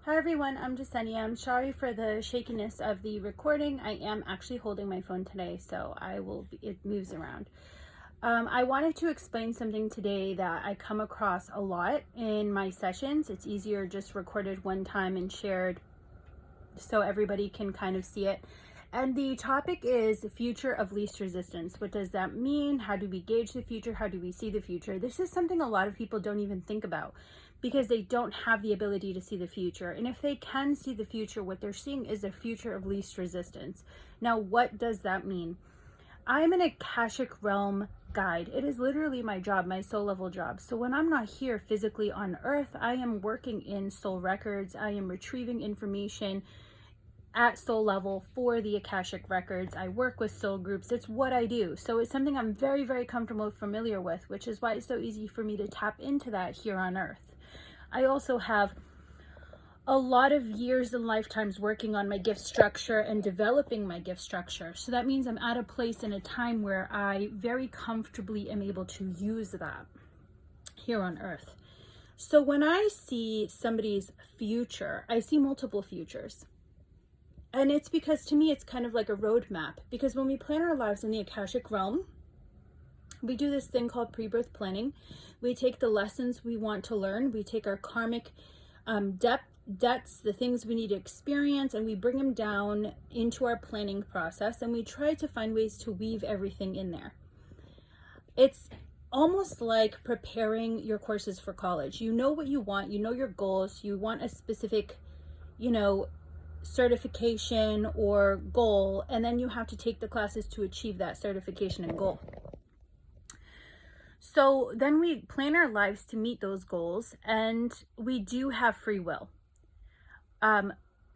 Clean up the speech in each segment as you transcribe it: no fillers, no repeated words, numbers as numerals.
Hi everyone, I'm Jessenia. I'm sorry for the shakiness of the recording. I am actually holding my phone today, so it moves around. I wanted to explain something today that I come across a lot in my sessions. It's easier just recorded one time and shared so everybody can kind of see it. And the topic is the future of least resistance. What does that mean? How do we gauge the future? How do we see the future? This is something a lot of people don't even think about because they don't have the ability to see the future. And if they can see the future, what they're seeing is a future of least resistance. Now, what does that mean? I'm an Akashic realm guide. It is literally my job, my soul level job. So when I'm not here physically on earth, I am working in soul records. I am retrieving information at soul level for the Akashic records. I work with soul groups. It's what I do. So it's something I'm very, very comfortable, familiar with, which is why it's so easy for me to tap into that here on earth. I also have a lot of years and lifetimes working on my gift structure and developing my gift structure. So that means I'm at a place in a time where I very comfortably am able to use that here on earth. So when I see somebody's future, I see multiple futures. And it's because to me, it's kind of like a roadmap, because when we plan our lives in the Akashic realm, we do this thing called PreBirth Planning. We take the lessons we want to learn. We take our karmic debts, the things we need to experience, and we bring them down into our planning process. And we try to find ways to weave everything in there. It's almost like preparing your courses for college. You know what you want. You know your goals. You want a specific, certification or goal, and then you have to take the classes to achieve that certification and goal. So then we plan our lives to meet those goals, and we do have free will.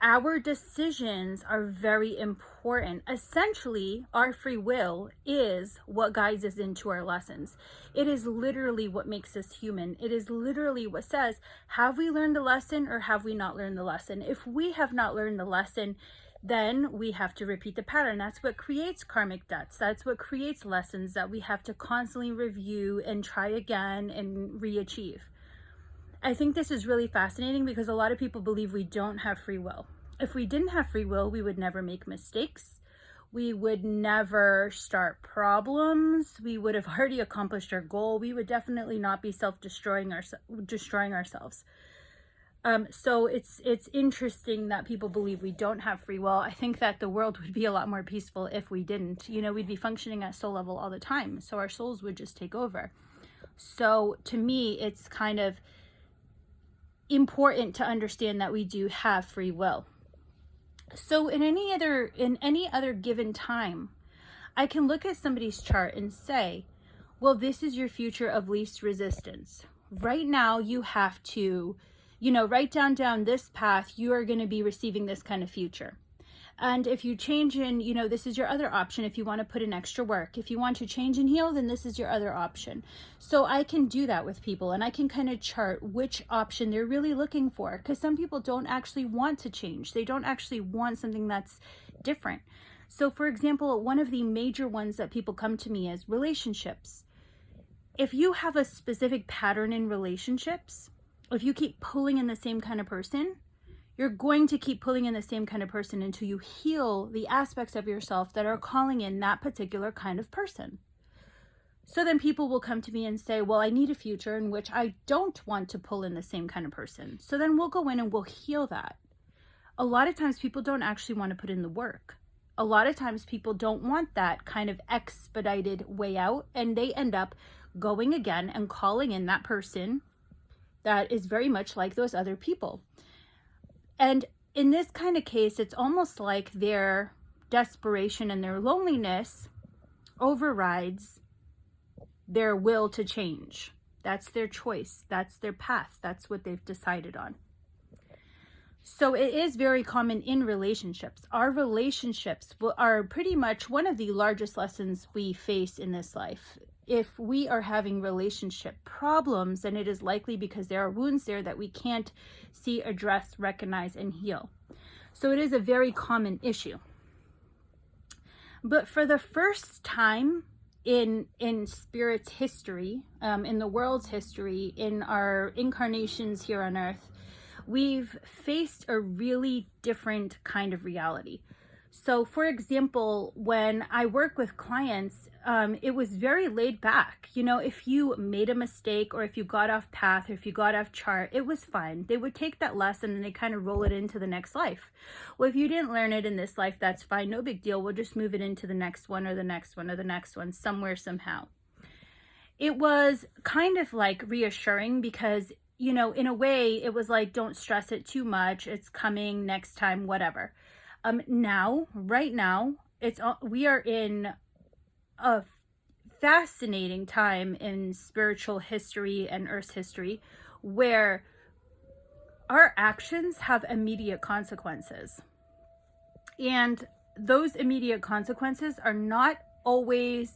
Our decisions are very important. Essentially, our free will is what guides us into our lessons. It is literally what makes us human. It is literally what says, have we learned the lesson or have we not learned the lesson? If we have not learned the lesson, then we have to repeat the pattern. That's what creates karmic debts. That's what creates lessons that we have to constantly review and try again and re-achieve. I think this is really fascinating because a lot of people believe we don't have free will. If we didn't have free will, we would never make mistakes. We would never start problems. We would have already accomplished our goal. We would definitely not be destroying ourselves. So it's interesting that people believe we don't have free will. I think that the world would be a lot more peaceful if we didn't. We'd be functioning at soul level all the time. So our souls would just take over. So to me, it's kind of important to understand that we do have free will. So in any other given time, I can look at somebody's chart and say, well, this is your future of least resistance. Right now, you have to, write down this path, you are going to be receiving this kind of future. And if you change this is your other option if you want to put in extra work. If you want to change and heal, then this is your other option. So I can do that with people, and I can kind of chart which option they're really looking for, because some people don't actually want to change. They don't actually want something that's different. So for example, one of the major ones that people come to me is relationships. If you have a specific pattern in relationships, if you keep pulling in the same kind of person, you're going to keep pulling in the same kind of person until you heal the aspects of yourself that are calling in that particular kind of person. So then people will come to me and say, well, I need a future in which I don't want to pull in the same kind of person. So then we'll go in and we'll heal that. A lot of times people don't actually want to put in the work. A lot of times people don't want that kind of expedited way out, and they end up going again and calling in that person that is very much like those other people. And in this kind of case, it's almost like their desperation and their loneliness overrides their will to change. That's their choice. That's their path. That's what they've decided on. So it is very common in relationships. Our relationships are pretty much one of the largest lessons we face in this life. If we are having relationship problems, then it is likely because there are wounds there that we can't see, address, recognize, and heal. So it is a very common issue. But for the first time in spirit's history, in the world's history, in our incarnations here on earth, we've faced a really different kind of reality. So for example, when I work with clients, it was very laid back. You know, if you made a mistake or if you got off path or if you got off chart, it was fine. They would take that lesson and they kind of roll it into the next life. Well, if you didn't learn it in this life, that's fine. No big deal. We'll just move it into the next one or the next one or the next one, somewhere, somehow. It was kind of like reassuring because, you know, in a way it was like, don't stress it too much. It's coming next time, whatever. Right now, we are in a fascinating time in spiritual history and Earth's history where our actions have immediate consequences. And those immediate consequences are not always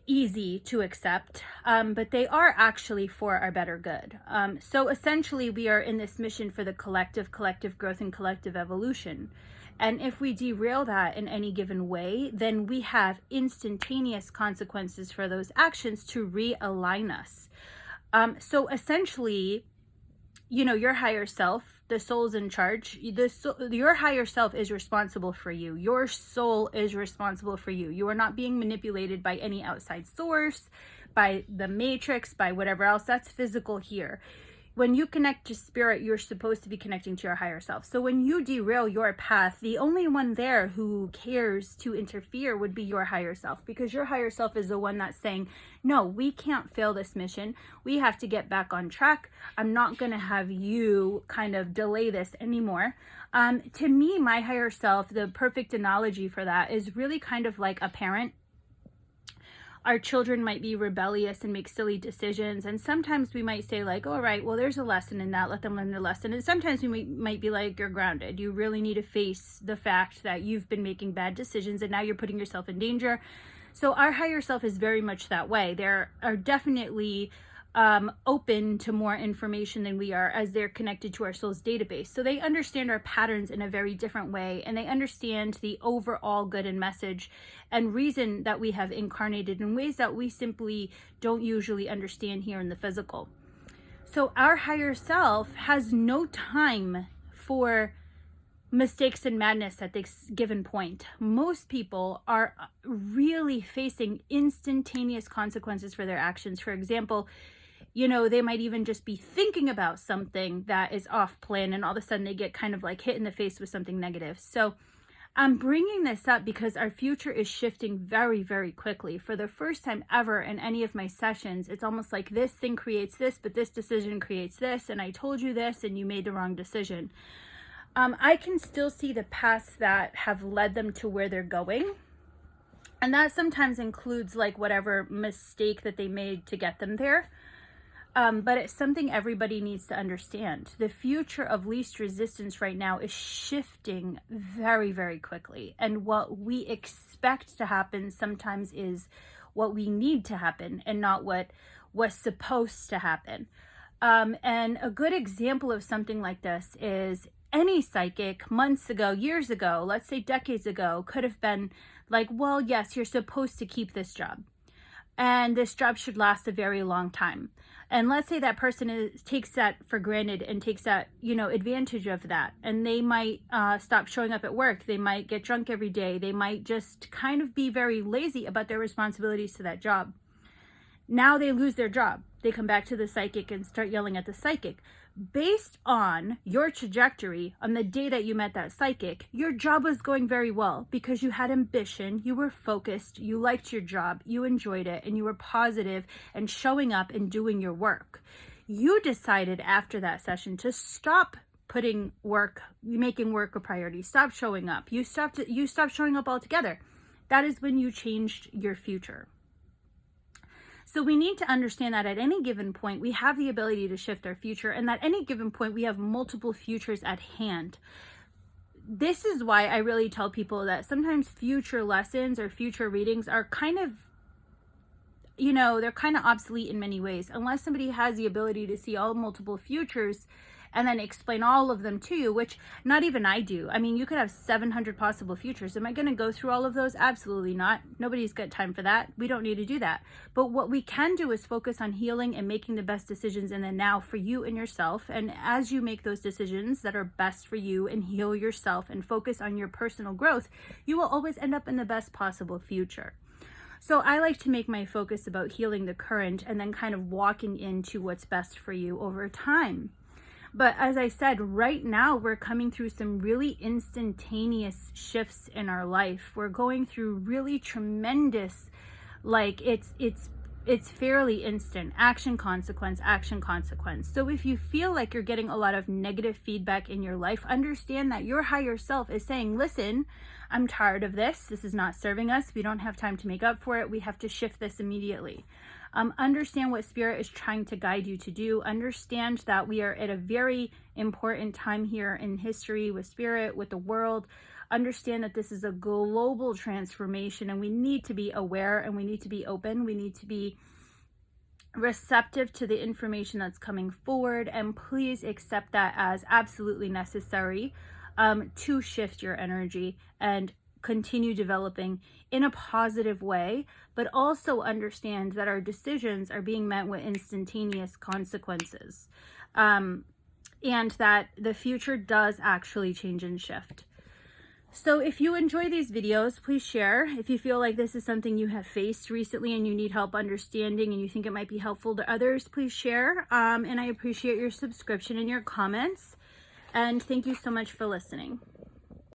easy to accept, but they are actually for our better good. So essentially, we are in this mission for the collective growth and collective evolution. And if we derail that in any given way, then we have instantaneous consequences for those actions to realign us. So essentially, you know, your higher self, the soul's in charge. Your higher self is responsible for you. Your soul is responsible for you. You are not being manipulated by any outside source, by the matrix, by whatever else. That's physical here. When you connect to spirit, you're supposed to be connecting to your higher self. So when you derail your path, the only one there who cares to interfere would be your higher self, because your higher self is the one that's saying, no, we can't fail this mission. We have to get back on track. I'm not going to have you kind of delay this anymore. To me, my higher self, the perfect analogy for that is really kind of like a parent. Our children might be rebellious and make silly decisions. And sometimes we might say like, all right, well, there's a lesson in that. Let them learn the lesson. And sometimes we might be like, you're grounded. You really need to face the fact that you've been making bad decisions and now you're putting yourself in danger. So our higher self is very much that way. There are definitely open to more information than we are, as they're connected to our soul's database. So they understand our patterns in a very different way, and they understand the overall good and message and reason that we have incarnated in ways that we simply don't usually understand here in the physical. So our higher self has no time for mistakes and madness at this given point. Most people are really facing instantaneous consequences for their actions. For example, you know, they might even just be thinking about something that is off plan and all of a sudden they get kind of like hit in the face with something negative. So I'm bringing this up because our future is shifting very, very quickly. For the first time ever in any of my sessions, it's almost like this thing creates this, but this decision creates this, and I told you this and you made the wrong decision. I can still see the paths that have led them to where they're going. And that sometimes includes like whatever mistake that they made to get them there. But it's something everybody needs to understand. The future of least resistance right now is shifting very, very quickly. And what we expect to happen sometimes is what we need to happen and not what was supposed to happen. And a good example of something like this is any psychic months ago, years ago, let's say decades ago, could have been like, well, yes, you're supposed to keep this job. And this job should last a very long time. And let's say that person takes that for granted and takes that, you know, advantage of that. And they might stop showing up at work. They might get drunk every day. They might just kind of be very lazy about their responsibilities to that job. Now they lose their job. They come back to the psychic and start yelling at the psychic. Based on your trajectory on the day that you met that psychic, your job was going very well because you had ambition, you were focused, you liked your job, you enjoyed it, and you were positive and showing up and doing your work. You decided after that session to stop making work a priority. Stop showing up. You stopped showing up altogether. That is when you changed your future. So we need to understand that at any given point, we have the ability to shift our future, and at any given point, we have multiple futures at hand. This is why I really tell people that sometimes future lessons or future readings are kind of, they're kind of obsolete in many ways. Unless somebody has the ability to see all multiple futures and then explain all of them to you, which not even I do. I mean, you could have 700 possible futures. Am I going to go through all of those? Absolutely not. Nobody's got time for that. We don't need to do that. But what we can do is focus on healing and making the best decisions in the now for you and yourself. And as you make those decisions that are best for you and heal yourself and focus on your personal growth, you will always end up in the best possible future. So I like to make my focus about healing the current and then kind of walking into what's best for you over time. But as I said, right now we're coming through some really instantaneous shifts in our life. We're going through really tremendous, like it's fairly instant action, consequence, action, consequence. So if you feel like you're getting a lot of negative feedback in your life, understand that your higher self is saying, listen, I'm tired of this. This is not serving us. We don't have time to make up for it. We have to shift this immediately. Understand what Spirit is trying to guide you to do. Understand that we are at a very important time here in history with Spirit, with the world. Understand that this is a global transformation and we need to be aware and we need to be open. We need to be receptive to the information that's coming forward, and please accept that as absolutely necessary to shift your energy and continue developing in a positive way, but also understand that our decisions are being met with instantaneous consequences, and that the future does actually change and shift. So if you enjoy these videos, please share. If you feel like this is something you have faced recently and you need help understanding and you think it might be helpful to others, please share. And I appreciate your subscription and your comments. And thank you so much for listening.